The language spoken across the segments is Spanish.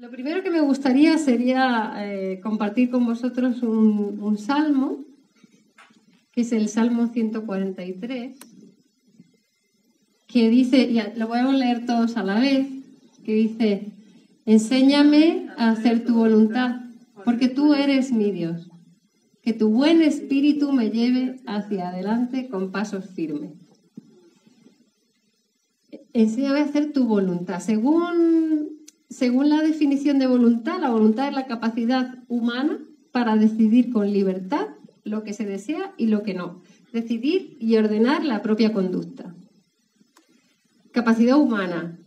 Lo primero que me gustaría sería compartir con vosotros un salmo, que es el Salmo 143, que dice, y lo voy a leer todos a la vez, que dice: enséñame a hacer tu voluntad, porque tú eres mi Dios. Que tu buen espíritu me lleve hacia adelante con pasos firmes. Enséñame a hacer tu voluntad. Según la definición de voluntad, la voluntad es la capacidad humana para decidir con libertad lo que se desea y lo que no. Decidir y ordenar la propia conducta. Capacidad humana.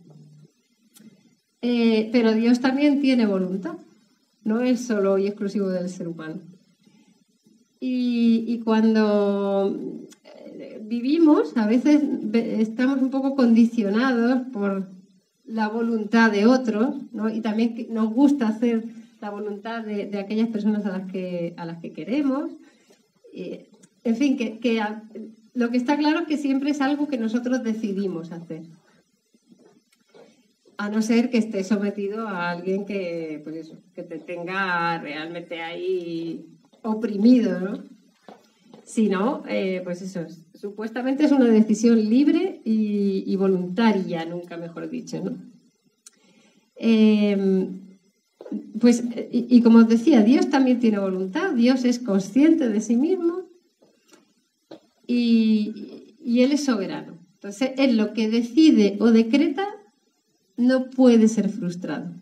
Pero Dios también tiene voluntad. No es solo y exclusivo del ser humano. Y cuando vivimos, a veces estamos un poco condicionados por la voluntad de otros, ¿no? Y también nos gusta hacer la voluntad de aquellas personas a las que queremos. En fin, lo que está claro es que siempre es algo que nosotros decidimos hacer. A no ser que esté sometido a alguien que te tenga realmente ahí oprimido, ¿no? Si no, pues eso, supuestamente es una decisión libre y voluntaria, nunca mejor dicho, ¿no? Y como os decía, Dios también tiene voluntad, Dios es consciente de sí mismo y Él es soberano. Entonces, Él lo que decide o decreta no puede ser frustrado.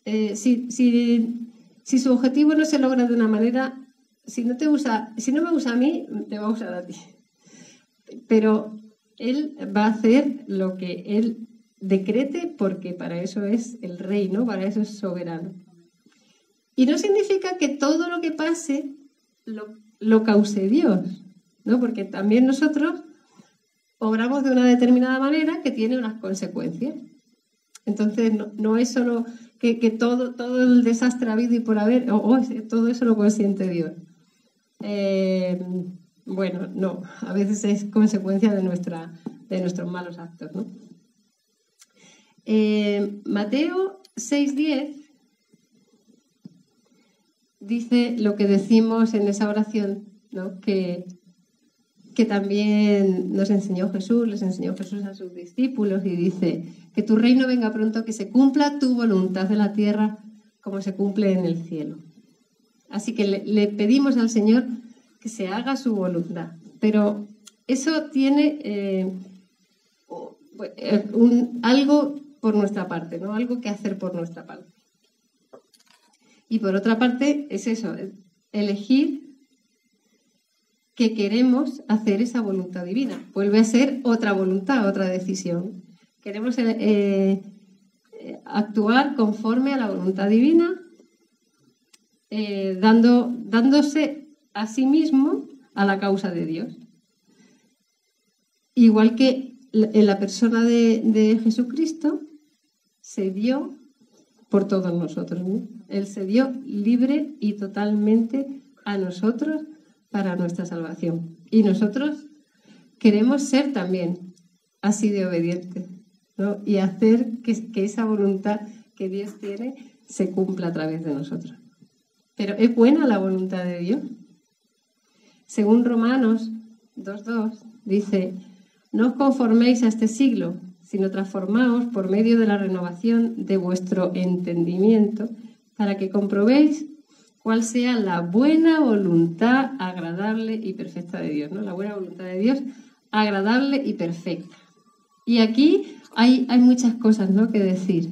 Si su objetivo no se logra de una manera, si no me usa a mí, te va a usar a ti. Pero Él va a hacer lo que Él decrete, porque para eso es el rey, ¿no? Para eso es soberano. Y no significa que todo lo que pase lo cause Dios, ¿no? Porque también nosotros obramos de una determinada manera que tiene unas consecuencias. Entonces, no es solo que todo el desastre habido y por haber, todo eso lo consiente Dios. Bueno, no, a veces es consecuencia de nuestros malos actos, ¿no? Mateo 6:10 dice lo que decimos en esa oración, ¿no? Que también les enseñó Jesús a sus discípulos, y dice: que tu reino venga pronto, que se cumpla tu voluntad en la tierra como se cumple en el cielo. Así que le pedimos al Señor que se haga su voluntad. Pero eso tiene algo por nuestra parte, ¿no? Algo que hacer por nuestra parte. Y por otra parte es eso, elegir que queremos hacer esa voluntad divina. Vuelve a ser otra voluntad, otra decisión. Queremos actuar conforme a la voluntad divina, dándose a sí mismo a la causa de Dios. Igual que en la persona de Jesucristo se dio por todos nosotros, ¿no? Él se dio libre y totalmente a nosotros para nuestra salvación. Y nosotros queremos ser también así de obedientes, ¿no? Y hacer que esa voluntad que Dios tiene se cumpla a través de nosotros. Pero ¿es buena la voluntad de Dios? Según Romanos 2:2 dice: no os conforméis a este siglo, sino transformaos por medio de la renovación de vuestro entendimiento, para que comprobéis cuál sea la buena voluntad agradable y perfecta de Dios, ¿no? La buena voluntad de Dios agradable y perfecta. Y aquí hay muchas cosas, ¿no?, que decir.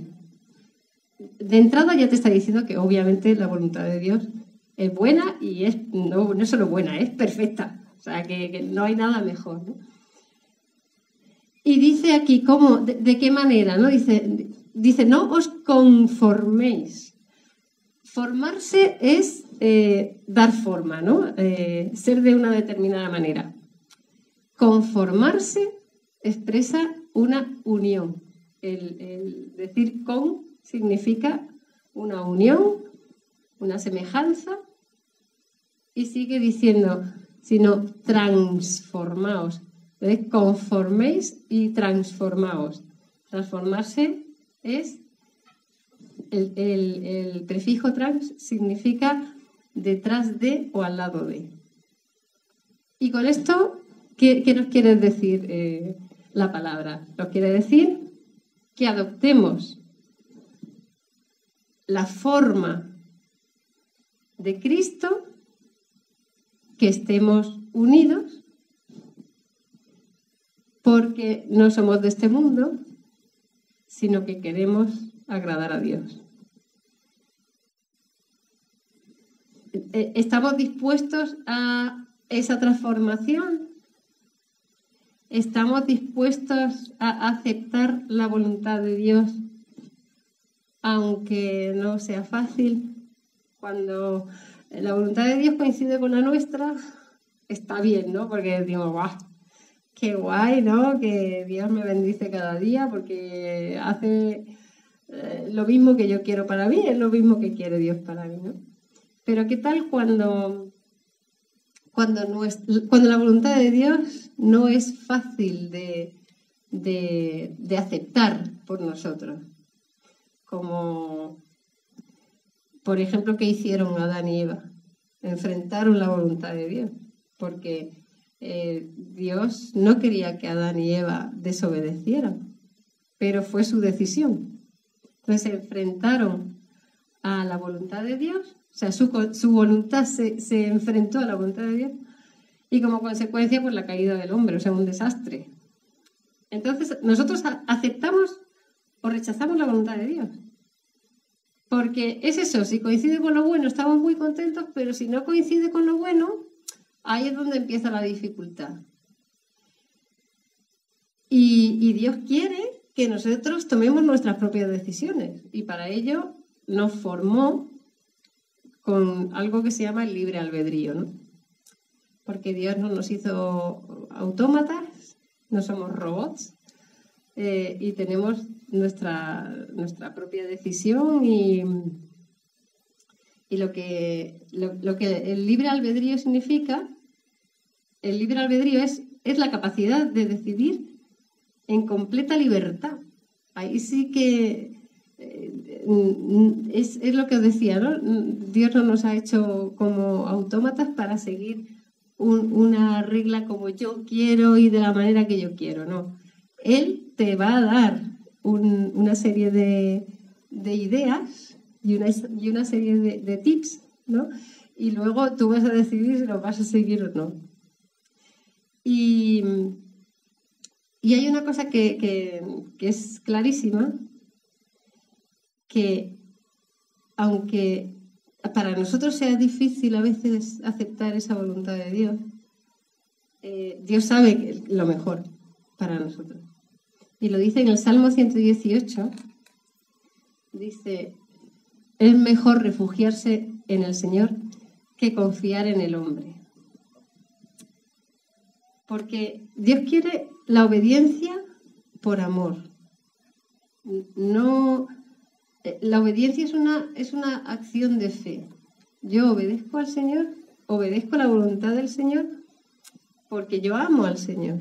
De entrada ya te está diciendo que obviamente la voluntad de Dios es buena y no es solo buena, es perfecta. O sea, que no hay nada mejor, ¿no? Y dice aquí, ¿cómo? ¿De qué manera? ¿No? Dice, no os conforméis. Formarse es dar forma, ¿no? Ser de una determinada manera. Conformarse expresa una unión. El decir con significa una unión, una semejanza, y sigue diciendo, sino transformaos. Entonces, conforméis y transformaos. Transformarse es El prefijo trans significa detrás de o al lado de. Y con esto, ¿qué nos quiere decir la palabra? Nos quiere decir que adoptemos la forma de Cristo, que estemos unidos, porque no somos de este mundo, sino que queremos agradar a Dios. ¿Estamos dispuestos a esa transformación? ¿Estamos dispuestos a aceptar la voluntad de Dios, aunque no sea fácil? Cuando la voluntad de Dios coincide con la nuestra, está bien, ¿no? Porque digo, ¡guau! Qué guay, ¿no? Que Dios me bendice cada día porque hace lo mismo que yo quiero para mí, es lo mismo que quiere Dios para mí, ¿no? Pero ¿qué tal cuando la voluntad de Dios no es fácil de aceptar por nosotros? Como, por ejemplo, ¿qué hicieron Adán y Eva? Enfrentaron la voluntad de Dios, porque Dios no quería que Adán y Eva desobedecieran, pero fue su decisión. Entonces se enfrentaron a la voluntad de Dios, o sea, su voluntad se enfrentó a la voluntad de Dios, y como consecuencia, pues la caída del hombre, o sea, un desastre. Entonces, nosotros aceptamos o rechazamos la voluntad de Dios. Porque es eso, si coincide con lo bueno estamos muy contentos, pero si no coincide con lo bueno, ahí es donde empieza la dificultad. Y Dios quiere que nosotros tomemos nuestras propias decisiones, y para ello nos formó con algo que se llama el libre albedrío, ¿no? Porque Dios no nos hizo autómatas, no somos robots, y tenemos nuestra propia decisión, y lo que el libre albedrío significa, el libre albedrío es la capacidad de decidir en completa libertad. Ahí sí que es lo que os decía, ¿no? Dios no nos ha hecho como autómatas para seguir una regla como yo quiero y de la manera que yo quiero, no. Él te va a dar una serie de ideas y una serie de tips, ¿no? Y luego tú vas a decidir si lo vas a seguir o no. Y hay una cosa que es clarísima, que aunque para nosotros sea difícil a veces aceptar esa voluntad de Dios, Dios sabe que es lo mejor para nosotros. Y lo dice en el Salmo 118, dice, es mejor refugiarse en el Señor que confiar en el hombre. Porque Dios quiere la obediencia por amor. No, la obediencia es una acción de fe. Yo obedezco al Señor, obedezco la voluntad del Señor porque yo amo al Señor.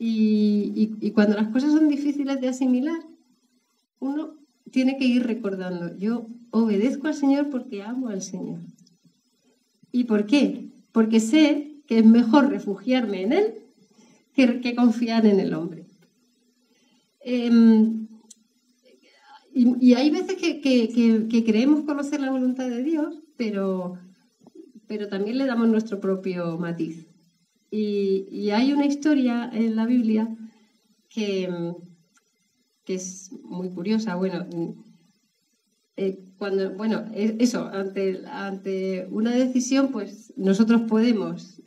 Y cuando las cosas son difíciles de asimilar, uno tiene que ir recordando, yo obedezco al Señor porque amo al Señor. ¿Y por qué? Porque sé que es mejor refugiarme en Él que confiar en el hombre. Y hay veces que creemos conocer la voluntad de Dios, pero también le damos nuestro propio matiz. Y hay una historia en la Biblia que es muy curiosa. Ante una decisión, pues nosotros podemos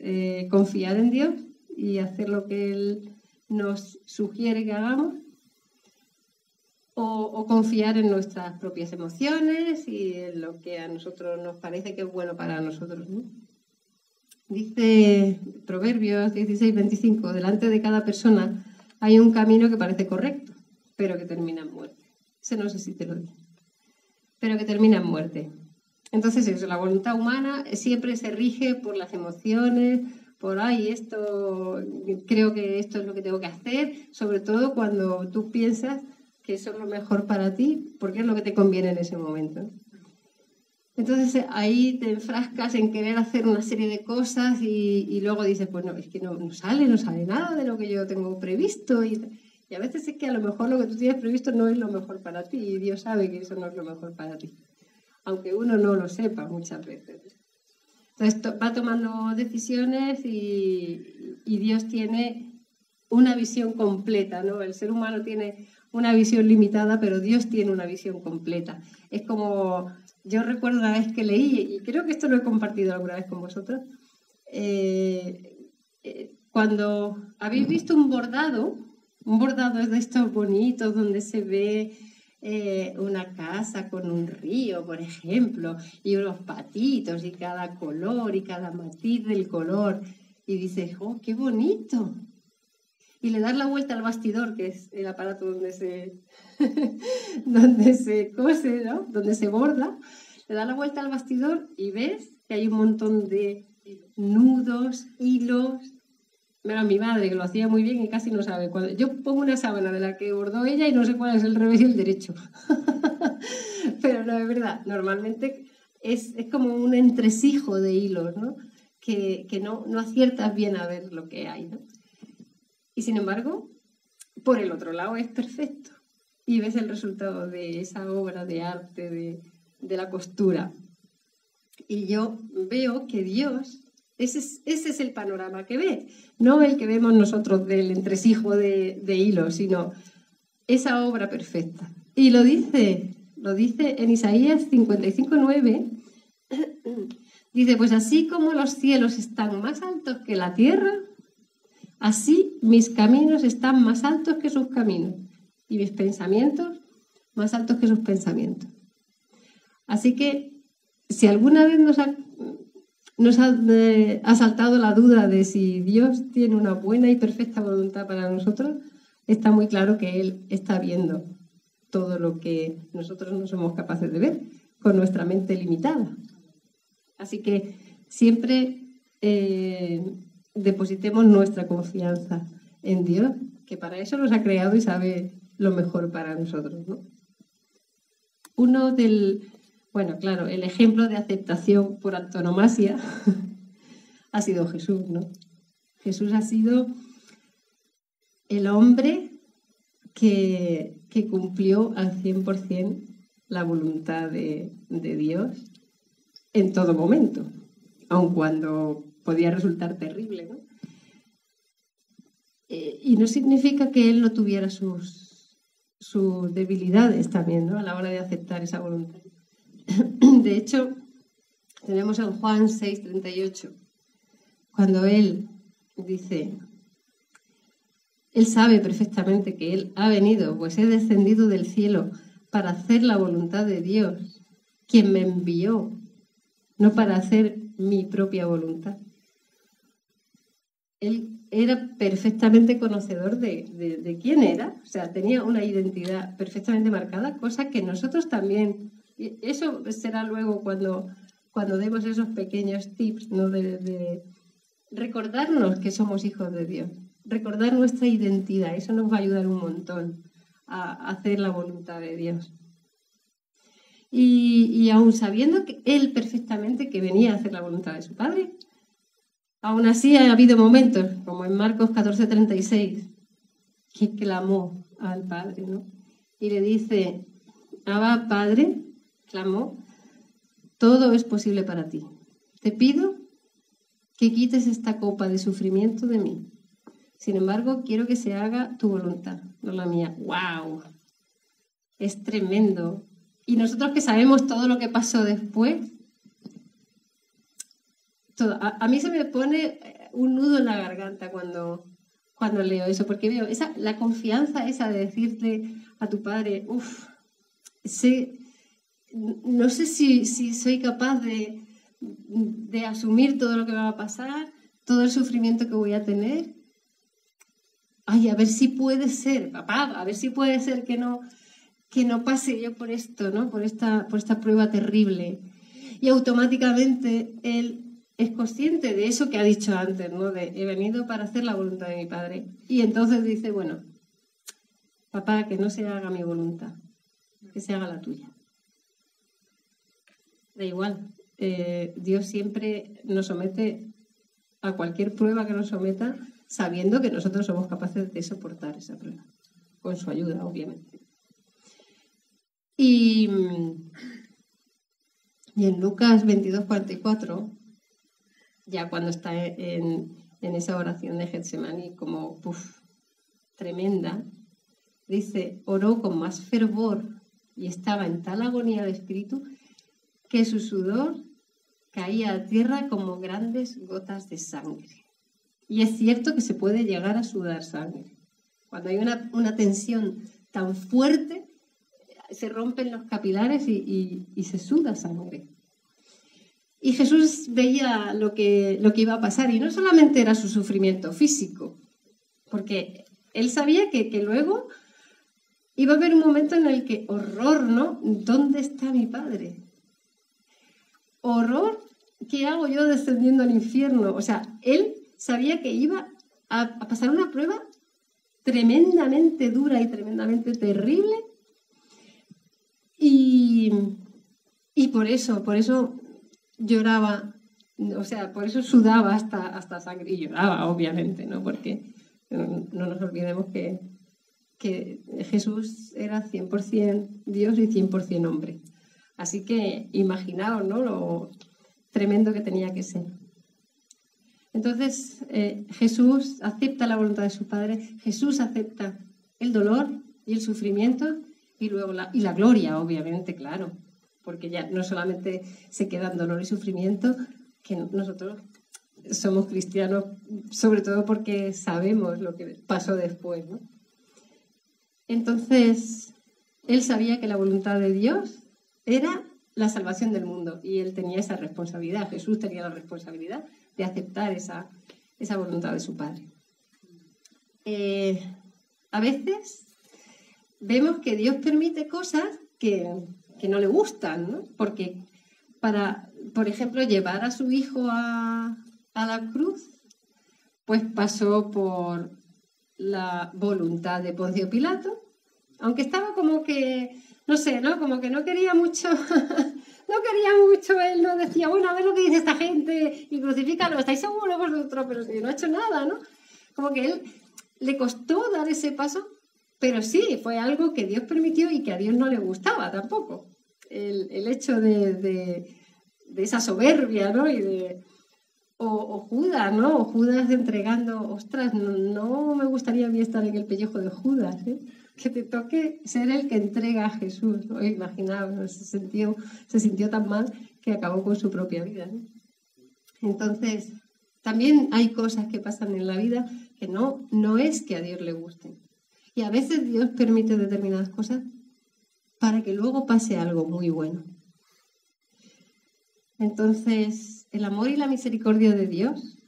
confiar en Dios y hacer lo que Él nos sugiere que hagamos, o confiar en nuestras propias emociones y en lo que a nosotros nos parece que es bueno para nosotros, ¿no? Dice Proverbios 16:25, delante de cada persona hay un camino que parece correcto, pero que termina en muerte. Ese no sé si te lo digo. Pero que termina en muerte. Entonces eso, la voluntad humana siempre se rige por las emociones, por creo que esto es lo que tengo que hacer, sobre todo cuando tú piensas que son lo mejor para ti, porque es lo que te conviene en ese momento, ¿no? Entonces ahí te enfrascas en querer hacer una serie de cosas y luego dices, pues no, es que no sale nada de lo que yo tengo previsto. Y a veces es que a lo mejor lo que tú tienes previsto no es lo mejor para ti y Dios sabe que eso no es lo mejor para ti, aunque uno no lo sepa muchas veces. Entonces va tomando decisiones y Dios tiene una visión completa, ¿no? El ser humano tiene una visión limitada, pero Dios tiene una visión completa. Es como, yo recuerdo una vez que leí, y creo que esto lo he compartido alguna vez con vosotros, cuando habéis visto un bordado es de estos bonitos donde se ve una casa con un río, por ejemplo, y unos patitos y cada color y cada matiz del color, y dices, ¡oh, qué bonito! Y le das la vuelta al bastidor, que es el aparato donde se, donde se cose, ¿no? Donde se borda, le das la vuelta al bastidor y ves que hay un montón de nudos, hilos. Bueno, mi madre, que lo hacía muy bien y casi no sabe. Yo pongo una sábana de la que bordó ella y no sé cuál es el revés y el derecho. Pero no, es verdad, normalmente es como un entresijo de hilos, ¿no? Que no aciertas bien a ver lo que hay, ¿no? Y sin embargo, por el otro lado es perfecto. Y ves el resultado de esa obra de arte, de la costura. Y yo veo que Dios, ese es el panorama que ve. No el que vemos nosotros del entresijo de hilos, sino esa obra perfecta. Y lo dice en Isaías 55:9. Dice, pues así como los cielos están más altos que la tierra, así mis caminos están más altos que sus caminos y mis pensamientos más altos que sus pensamientos. Así que si alguna vez nos ha asaltado la duda de si Dios tiene una buena y perfecta voluntad para nosotros, está muy claro que Él está viendo todo lo que nosotros no somos capaces de ver con nuestra mente limitada. Así que siempre depositemos nuestra confianza en Dios, que para eso nos ha creado y sabe lo mejor para nosotros, ¿no? Bueno, claro, el ejemplo de aceptación por antonomasia ha sido Jesús, ¿no? Jesús ha sido el hombre que cumplió al 100% la voluntad de Dios en todo momento, aun cuando podía resultar terrible, ¿no? Y no significa que él no tuviera sus debilidades también, ¿no? A la hora de aceptar esa voluntad. De hecho, tenemos en Juan 6:38, cuando él dice, él sabe perfectamente que él ha venido, pues he descendido del cielo para hacer la voluntad de Dios, quien me envió, no para hacer mi propia voluntad. Él era perfectamente conocedor de quién era, o sea, tenía una identidad perfectamente marcada, cosa que nosotros también, eso será luego cuando demos esos pequeños tips, ¿no? de recordarnos que somos hijos de Dios, recordar nuestra identidad, eso nos va a ayudar un montón a hacer la voluntad de Dios. Y aún sabiendo que él perfectamente que venía a hacer la voluntad de su Padre, aún así ha habido momentos, como en Marcos 14:36, que clamó al Padre, ¿no? Y le dice, Abba, Padre, clamó, todo es posible para ti. Te pido que quites esta copa de sufrimiento de mí. Sin embargo, quiero que se haga tu voluntad, no la mía. ¡Wow! Es tremendo. Y nosotros que sabemos todo lo que pasó después, a mí se me pone un nudo en la garganta cuando leo eso, porque veo la confianza esa de decirle a tu padre, no sé si soy capaz de asumir todo lo que me va a pasar, todo el sufrimiento que voy a tener. Ay, a ver si puede ser, papá, a ver si puede ser que no pase yo por esto, ¿no? Por esta prueba terrible. Y automáticamente él es consciente de eso que ha dicho antes, ¿no? De he venido para hacer la voluntad de mi Padre. Y entonces dice, bueno, papá, que no se haga mi voluntad, que se haga la tuya. Da igual, Dios siempre nos somete a cualquier prueba que nos someta, sabiendo que nosotros somos capaces de soportar esa prueba, con su ayuda, obviamente. Y en Lucas 22:44, ya cuando está en esa oración de Getsemaní, como tremenda, dice, oró con más fervor y estaba en tal agonía de espíritu que su sudor caía a tierra como grandes gotas de sangre. Y es cierto que se puede llegar a sudar sangre. Cuando hay una tensión tan fuerte, se rompen los capilares y se suda sangre. Y Jesús veía lo que iba a pasar, y no solamente era su sufrimiento físico, porque él sabía que luego iba a haber un momento en el que, horror, ¿no? ¿Dónde está mi Padre? Horror, ¿qué hago yo descendiendo al infierno? O sea, él sabía que iba a pasar una prueba tremendamente dura y tremendamente terrible, y por eso lloraba, o sea, por eso sudaba hasta sangre, y lloraba, obviamente, ¿no? Porque no nos olvidemos que Jesús era 100% Dios y 100% hombre. Así que imaginaos, ¿no?, lo tremendo que tenía que ser. Entonces, Jesús acepta la voluntad de su Padre, Jesús acepta el dolor y el sufrimiento, y luego la gloria, obviamente, claro, porque ya no solamente se queda en dolor y sufrimiento, que nosotros somos cristianos, sobre todo porque sabemos lo que pasó después, ¿no? Entonces, él sabía que la voluntad de Dios era la salvación del mundo, y él tenía esa responsabilidad, Jesús tenía la responsabilidad de aceptar esa voluntad de su Padre. A veces vemos que Dios permite cosas que no le gustan, ¿no? Porque para, por ejemplo, llevar a su hijo a la cruz, pues pasó por la voluntad de Poncio Pilato, aunque estaba como que, no sé, ¿no? Como que no quería mucho, él no decía, bueno, a ver lo que dice esta gente y crucifícalo, ¿estáis seguros vosotros? Pero si no ha hecho nada, ¿no? Como que él le costó dar ese paso, pero sí, fue algo que Dios permitió y que a Dios no le gustaba tampoco. El hecho de esa soberbia, ¿no? O Judas, ¿no? O Judas entregando, ostras, no me gustaría a mí estar en el pellejo de Judas, ¿eh? Que te toque ser el que entrega a Jesús, ¿no? Imaginaos, se sintió tan mal que acabó con su propia vida, ¿no? Entonces, también hay cosas que pasan en la vida que no es que a Dios le gusten. Y a veces Dios permite determinadas cosas para que luego pase algo muy bueno. Entonces, el amor y la misericordia de Dios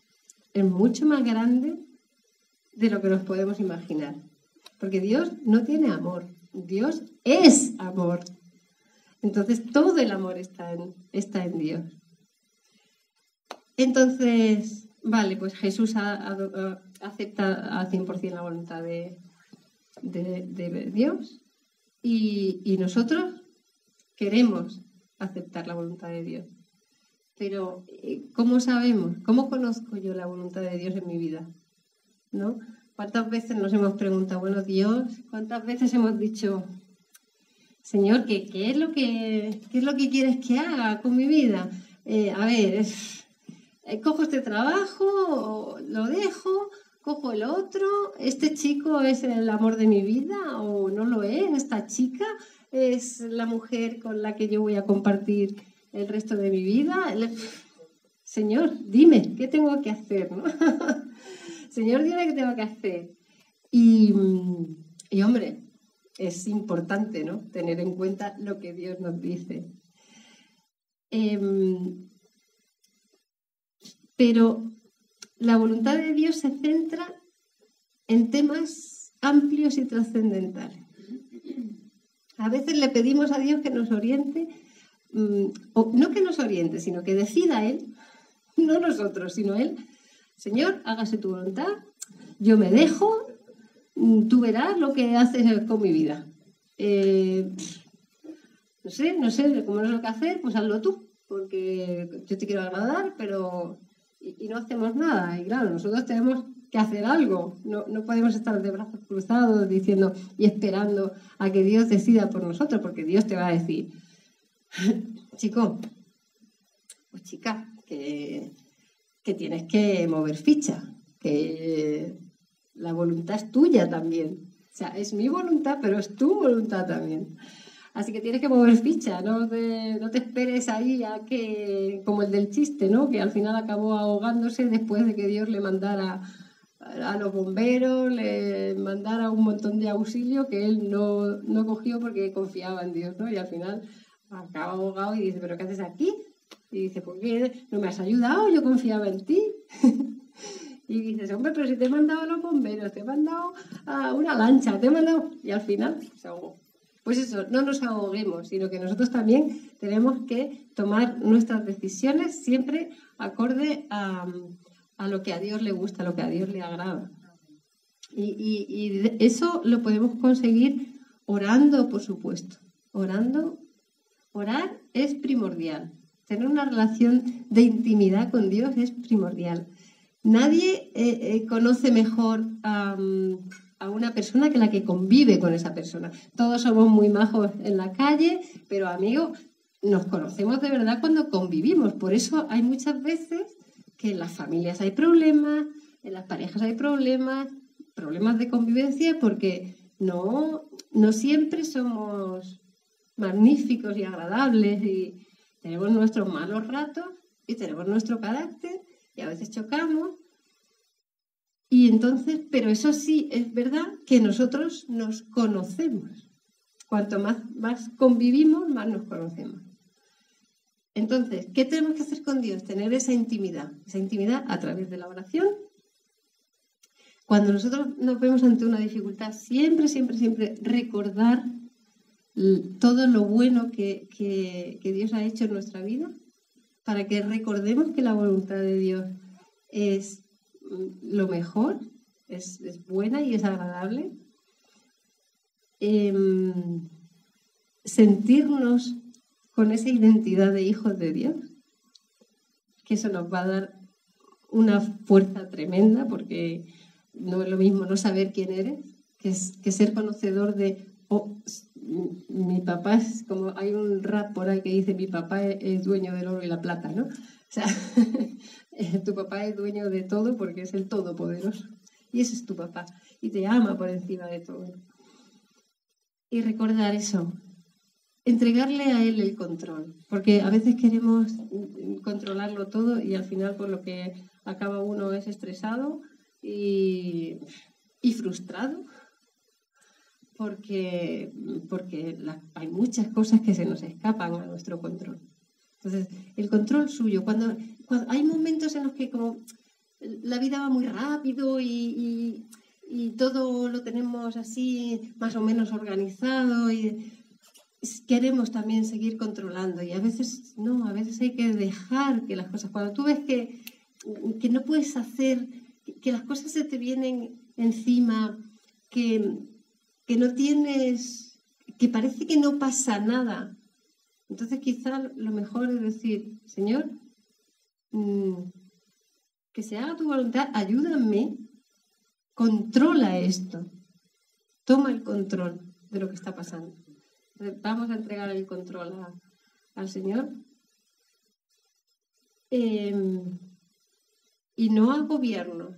es mucho más grande de lo que nos podemos imaginar. Porque Dios no tiene amor, Dios es amor. Entonces, todo el amor está en Dios. Entonces, vale, pues Jesús acepta al 100% la voluntad de Dios, y nosotros queremos aceptar la voluntad de Dios. Pero, ¿cómo sabemos? ¿Cómo conozco yo la voluntad de Dios en mi vida? ¿No? ¿Cuántas veces nos hemos preguntado, bueno, Dios, cuántas veces hemos dicho, Señor, ¿qué es lo que quieres que haga con mi vida? A ver, cojo este trabajo, lo dejo, cojo el otro, este chico es el amor de mi vida o no lo es, esta chica es la mujer con la que yo voy a compartir el resto de mi vida. Señor, dime, ¿qué tengo que hacer? ¿No? Señor, dime qué tengo que hacer. Y hombre, es importante, ¿no?, tener en cuenta lo que Dios nos dice. Pero la voluntad de Dios se centra en temas amplios y trascendentales. A veces le pedimos a Dios que nos oriente, o no que nos oriente, sino que decida Él, no nosotros, sino Él. Señor, hágase tu voluntad, yo me dejo, tú verás lo que haces con mi vida. No sé, como no sé lo que hacer, pues hazlo tú, porque yo te quiero agradar, pero... Y no hacemos nada. Y claro, nosotros tenemos que hacer algo. No podemos estar de brazos cruzados diciendo y esperando a que Dios decida por nosotros, porque Dios te va a decir, chico, pues chica, que tienes que mover ficha, que la voluntad es tuya también. O sea, es mi voluntad, pero es tu voluntad también. Así que tienes que mover ficha, no te esperes ahí a que, como el del chiste, ¿no? Que al final acabó ahogándose después de que Dios le mandara a los bomberos, le mandara un montón de auxilio que él no cogió porque confiaba en Dios, ¿no? Y al final acaba ahogado y dice, ¿pero qué haces aquí? Y dice, ¿por qué no me has ayudado? Yo confiaba en ti. Y dices, hombre, pero si te he mandado a los bomberos, te he mandado a una lancha, te he mandado... Y al final se ahogó. Pues eso, no nos ahoguemos, sino que nosotros también tenemos que tomar nuestras decisiones siempre acorde a lo que a Dios le gusta, a lo que a Dios le agrada. Y eso lo podemos conseguir orando, por supuesto. Orar es primordial. Tener una relación de intimidad con Dios es primordial. Nadie conoce mejor a una persona que la que convive con esa persona. Todos somos muy majos en la calle, pero amigos, nos conocemos de verdad cuando convivimos. Por eso hay muchas veces que en las familias hay problemas, en las parejas hay problemas de convivencia, porque no siempre somos magníficos y agradables y tenemos nuestros malos ratos y tenemos nuestro carácter y a veces chocamos. Y entonces, pero eso sí, es verdad que nosotros nos conocemos. Cuanto más convivimos, más nos conocemos. Entonces, ¿qué tenemos que hacer con Dios? Tener esa intimidad a través de la oración. Cuando nosotros nos vemos ante una dificultad, siempre recordar todo lo bueno que Dios ha hecho en nuestra vida, para que recordemos que la voluntad de Dios es lo mejor, es buena y es agradable. Sentirnos con esa identidad de hijos de Dios, que eso nos va a dar una fuerza tremenda, porque no es lo mismo no saber quién eres que ser conocedor de mi papá es como, hay un rap por ahí que dice, mi papá es dueño del oro y la plata, ¿no? O sea, tu papá es dueño de todo porque es el todopoderoso. Y ese es tu papá. Y te ama por encima de todo. Y recordar eso. Entregarle a él el control. Porque a veces queremos controlarlo todo y al final por lo que acaba uno es estresado y frustrado. Porque hay muchas cosas que se nos escapan a nuestro control. Entonces, el control suyo, cuando hay momentos en los que como la vida va muy rápido y todo lo tenemos así más o menos organizado y queremos también seguir controlando y a veces no, a veces hay que dejar que las cosas, cuando tú ves que no puedes hacer, que las cosas se te vienen encima, que no tienes, que parece que no pasa nada. Entonces quizá lo mejor es decir, Señor, que se haga tu voluntad, ayúdame, controla esto, toma el control de lo que está pasando. Entonces, vamos a entregar el control al Señor y no agobiarnos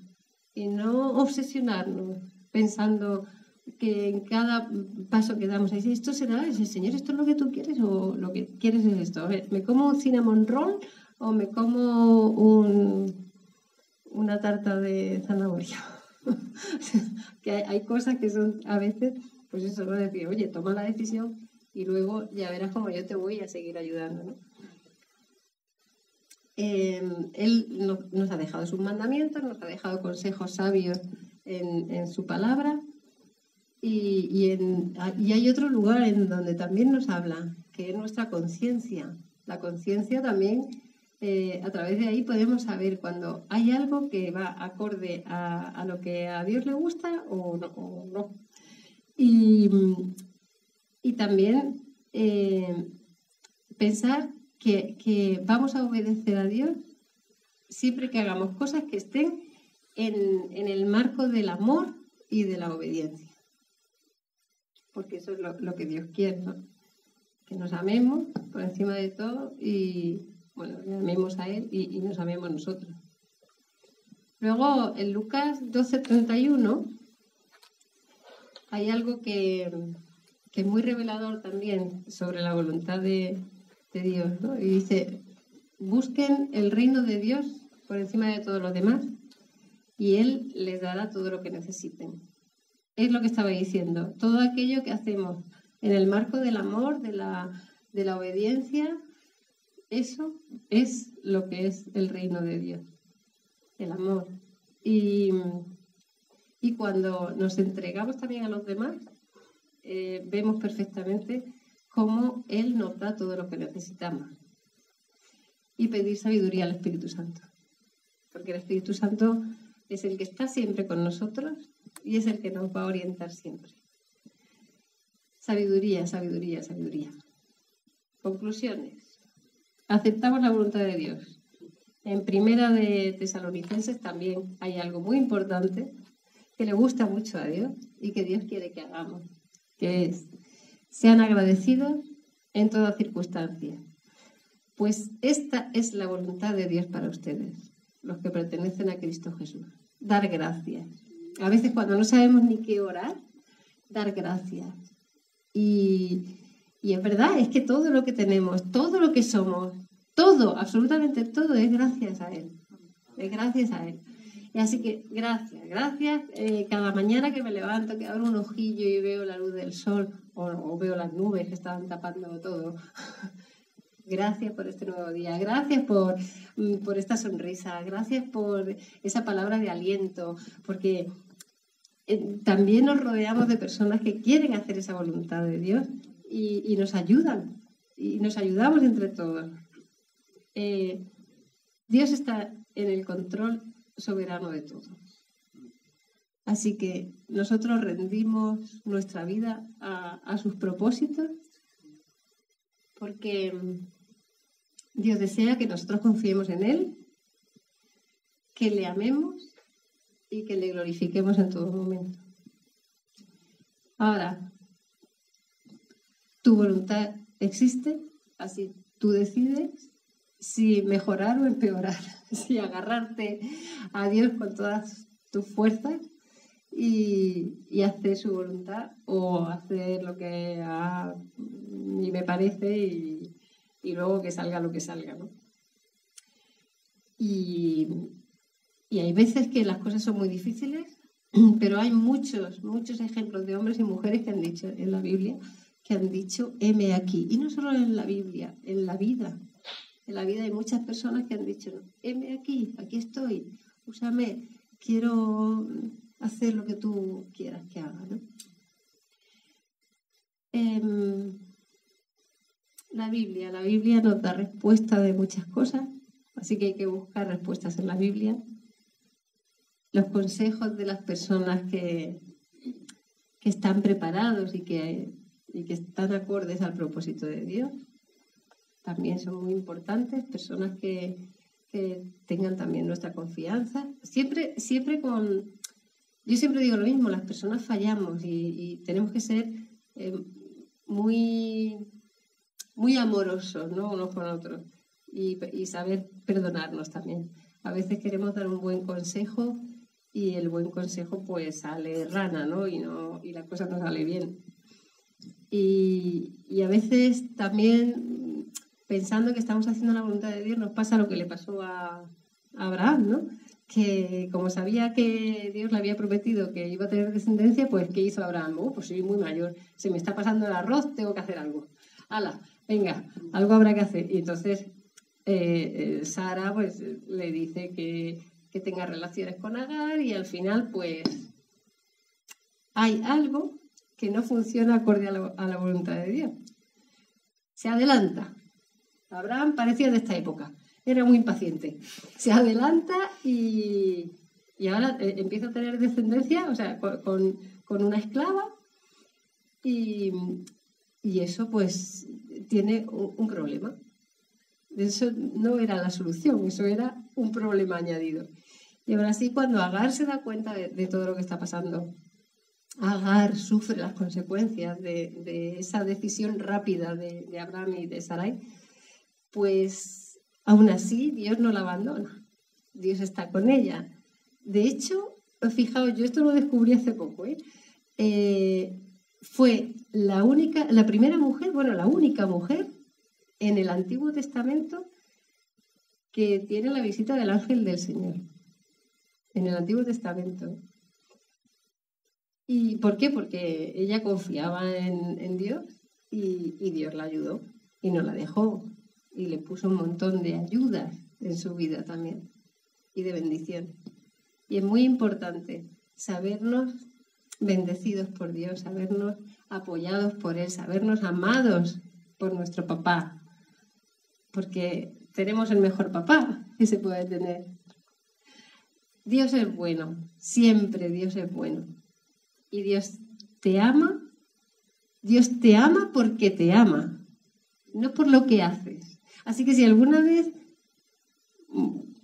y no obsesionarnos pensando que en cada paso que damos, esto será, es el Señor, esto es lo que tú quieres o lo que quieres es esto. A ver, ¿me como un cinnamon roll o me como una tarta de zanahoria? Que hay cosas que son a veces, pues eso, no decir, oye, toma la decisión y luego ya verás cómo yo te voy a seguir ayudando, ¿no? Él nos ha dejado sus mandamientos, nos ha dejado consejos sabios en su palabra. Y hay otro lugar en donde también nos habla, que es nuestra conciencia. La conciencia también a través de ahí podemos saber cuando hay algo que va acorde a lo que a Dios le gusta o no. Y también pensar que vamos a obedecer a Dios siempre que hagamos cosas que estén en el marco del amor y de la obediencia. Porque eso es lo que Dios quiere, ¿no? Que nos amemos por encima de todo y, bueno, le amemos a Él y nos amemos nosotros. Luego, en Lucas 12:31 hay algo que es muy revelador también sobre la voluntad de Dios, ¿no? Y dice, busquen el reino de Dios por encima de todos los demás y Él les dará todo lo que necesiten. Es lo que estaba diciendo. Todo aquello que hacemos en el marco del amor, de la obediencia, eso es lo que es el reino de Dios, el amor. Y cuando nos entregamos también a los demás, vemos perfectamente cómo Él nos da todo lo que necesitamos. Y pedir sabiduría al Espíritu Santo. Porque el Espíritu Santo es el que está siempre con nosotros y es el que nos va a orientar siempre. Sabiduría, sabiduría, sabiduría. Conclusiones. Aceptamos la voluntad de Dios. En Primera de Tesalonicenses también hay algo muy importante que le gusta mucho a Dios y que Dios quiere que hagamos, que es, sean agradecidos en toda circunstancia. Pues esta es la voluntad de Dios para ustedes, los que pertenecen a Cristo Jesús. Dar gracias. A veces cuando no sabemos ni qué orar, dar gracias. Y es verdad, es que todo lo que tenemos, todo lo que somos, todo, absolutamente todo es gracias a Él. Es gracias a Él. Y así que gracias. Cada mañana que me levanto, que abro un ojillo y veo la luz del sol o veo las nubes que estaban tapando todo. Gracias por este nuevo día, gracias por esta sonrisa, gracias por esa palabra de aliento, porque también nos rodeamos de personas que quieren hacer esa voluntad de Dios y nos ayudan, y nos ayudamos entre todos. Dios está en el control soberano de todo. Así que nosotros rendimos nuestra vida a sus propósitos porque Dios desea que nosotros confiemos en Él, que le amemos y que le glorifiquemos en todo momento. Ahora, tu voluntad existe, así tú decides si mejorar o empeorar, si agarrarte a Dios con todas tus fuerzas y hacer su voluntad o hacer lo que a mí me parece y luego que salga lo que salga, ¿no? Y hay veces que las cosas son muy difíciles, pero hay muchos ejemplos de hombres y mujeres que han dicho en la Biblia, que han dicho, heme aquí. Y no solo en la Biblia, en la vida. En la vida hay muchas personas que han dicho, heme aquí estoy, úsame, quiero hacer lo que tú quieras que haga, ¿no? La Biblia nos da respuesta de muchas cosas, así que hay que buscar respuestas en la Biblia. Los consejos de las personas que están preparados y que están acordes al propósito de Dios también son muy importantes, personas que tengan también nuestra confianza. Yo siempre digo lo mismo, las personas fallamos y tenemos que ser muy amorosos, ¿no? Unos con otros y saber perdonarnos también. A veces queremos dar un buen consejo y el buen consejo pues sale rana, ¿no? Y la cosa no sale bien. Y a veces también pensando que estamos haciendo la voluntad de Dios nos pasa lo que le pasó a Abraham, ¿no? Que como sabía que Dios le había prometido que iba a tener descendencia, pues ¿qué hizo Abraham? Pues soy muy mayor, se me está pasando el arroz, tengo que hacer algo. ¡Hala! Venga, algo habrá que hacer. Y entonces Sara pues le dice que tenga relaciones con Agar y al final pues hay algo que no funciona acorde a la voluntad de Dios. Se adelanta. Abraham parecía de esta época. era muy impaciente. Se adelanta y ahora empieza a tener descendencia, o sea, con una esclava y eso pues tiene un problema. Eso no era la solución, eso era un problema añadido. Y ahora sí, cuando Agar se da cuenta de todo lo que está pasando, Agar sufre las consecuencias de esa decisión rápida de Abraham y de Sarai, pues aún así Dios no la abandona, Dios está con ella. De hecho, fijaos, yo esto lo descubrí hace poco, fue la primera mujer, bueno, la única mujer en el Antiguo Testamento que tiene la visita del ángel del Señor, en el Antiguo Testamento. ¿Y por qué? Porque ella confiaba en Dios y Dios la ayudó y no la dejó y le puso un montón de ayudas en su vida también y de bendición. Y es muy importante sabernos bendecidos por Dios, sabernos apoyados por Él, sabernos amados por nuestro papá, porque tenemos el mejor papá que se puede tener. Dios es bueno, siempre Dios es bueno. Y Dios te ama porque te ama, no por lo que haces. Así que si alguna vez,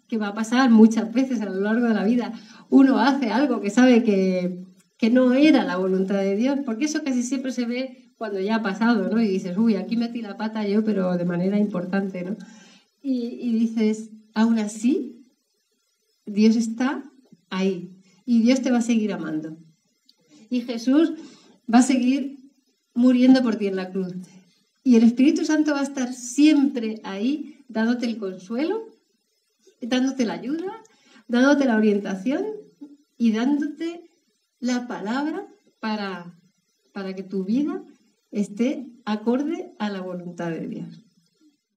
que va a pasar muchas veces a lo largo de la vida, uno hace algo que sabe que no era la voluntad de Dios, porque eso casi siempre se ve cuando ya ha pasado, ¿no? Y dices, uy, aquí metí la pata yo, pero de manera importante, ¿no? Y dices, aún así, Dios está ahí y Dios te va a seguir amando. Y Jesús va a seguir muriendo por ti en la cruz. Y el Espíritu Santo va a estar siempre ahí, dándote el consuelo, dándote la ayuda, dándote la orientación y dándote la palabra para que tu vida esté acorde a la voluntad de Dios.